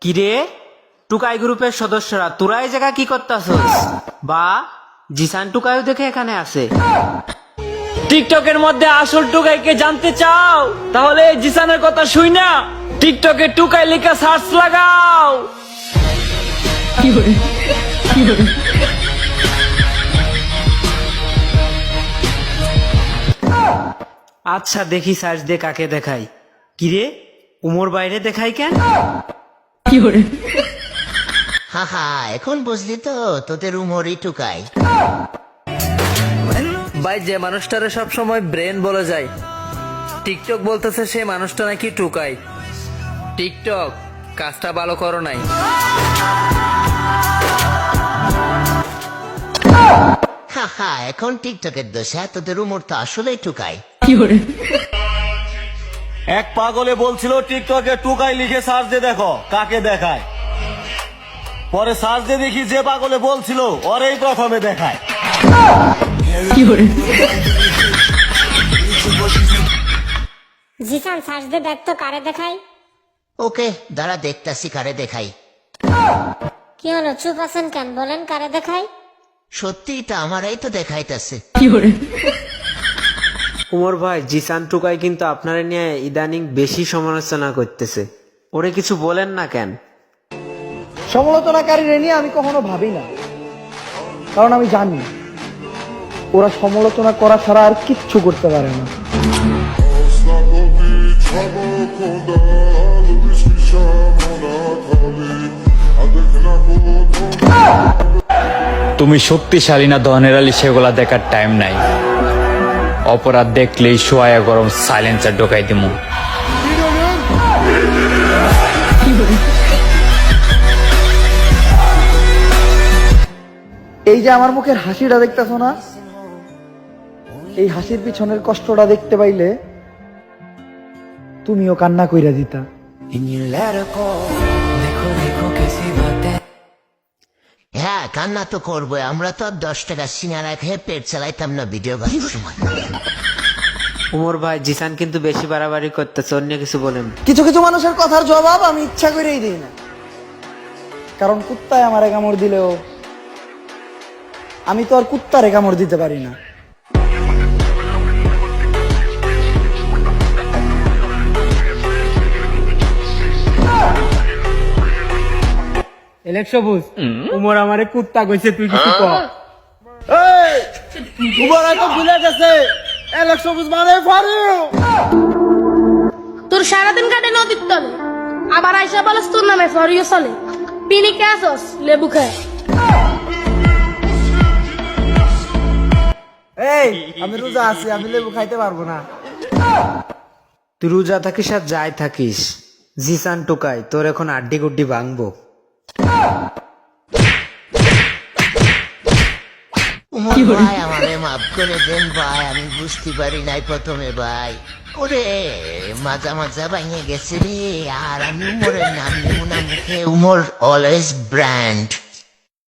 কিরে টুকাই গ্রুপের সদস্যরা তোরা এই জায়গা কি করতাছস? বা জিসান টুকাইও দেখে এখানে আছে। টিকটকের মধ্যে আসল টুকাইকে জানতে চাও? তাহলে জিসানের কথা শুই না, টিকটকে টুকাই লিখা সার্চ লাগাও। আচ্ছা দেখি সার্চ দে কাকে দেখাই। কিরে উমর বাইরে দেখাই কেন? হা হা, এখন বুঝলি তো তোদের উমরই টুকাই। ভাই, যে মানুষটারে সব সময় ব্রেন বলে যায়, টিকটক বলতেছে সে মানুষটা নাকি টুকাই। টিকটক কাজটা ভালো করো নাই। হা হা, এখন টিকটকের দোষে তোদের উমর তো আসলেই টুকাই। এক পাগলে বলছিল টিকটকে টুকাই লিখে সার্চ দিয়ে দেখো কাকে দেখায়। পরে সার্চ দিয়ে দেখি যে পাগলে বলছিল ওরেই প্রথমে দেখায়। জিসান সার্চ দে দেখ তো কারে দেখাই। ওকে দাঁড়া, দেখতাছি কারে দেখাই। কি হলো চুপ আছেন কেন? বলেন কারে দেখাই। সত্যি তা আমারই তো দেখাইতাছে। উমর ভাই, জিসান টুকাই কিন্তু আপনারা নিয়ে ইদানিং বেশি সমালোচনা করতেছে, ওরে কিছু বলেন না কেন? সমালোচনাকারীরা নিয়ে আমি কখনো ভাবি না, কারণ আমি জানি ওরা সমালোচনা করা ছাড়া আর কিচ্ছু করতে পারে না। তুমি শক্তিশালী না ধনের আলী সেগুলা দেখার টাইম নাই। অপরাধ দেখলেই সোয়া গরম সাইলেন্সার ঢোকাই দিমু। এই যে আমার মুখের হাসিটা দেখতেছো না, এই হাসির পিছনের কষ্টটা দেখতে পাইলে তুমিও কান্না কইরা দিতা। হ্যাঁ, কান্না তো করবো। আমরা তো আর 10 টাকা সিঙ্গারা খেয়ে পেট চালাইতাম না ভিডিও বানানোর সময়। উমর ভাই, জিসান কিন্তু বেশি বাড়াবাড়ি করতেছে, অন্য কিছু বলেন। কিছু কিছু মানুষের কথার জবাব আমি ইচ্ছা করেই দিই না, কারণ কুত্তায় আমারে কামড় দিলেও আমি তো আর কুত্তারে কামড় দিতে পারি না। সবুজ উমর আমারে কুত্তা কইছে, তুই কিছু ক। উমর তো ভুলে গেছে সবুজ মানে তোর সারাদিন কাটে নদীর তলে, আবার আইসা বলস তোর নামে ফরিও চলে। পিনিকে আসস লেবু খায়। এই আমি রোজা আছি, আমি লেবু খাইতে পারবো না। তুই রোজা থাকিস আর যাই থাকিস, জিসান টুকাই তোর এখন আড্ডি গুড্ডি ভাঙবো। ভাই আমারে মাফ করে দেন ভাই, আমি বুঝতে পারি নাই প্রথমে ভাই। ওরে মাজা মাজা ভাঙে গেছে রে, আর আমি উমরের নাম নিব না মুখে। Umar always brand.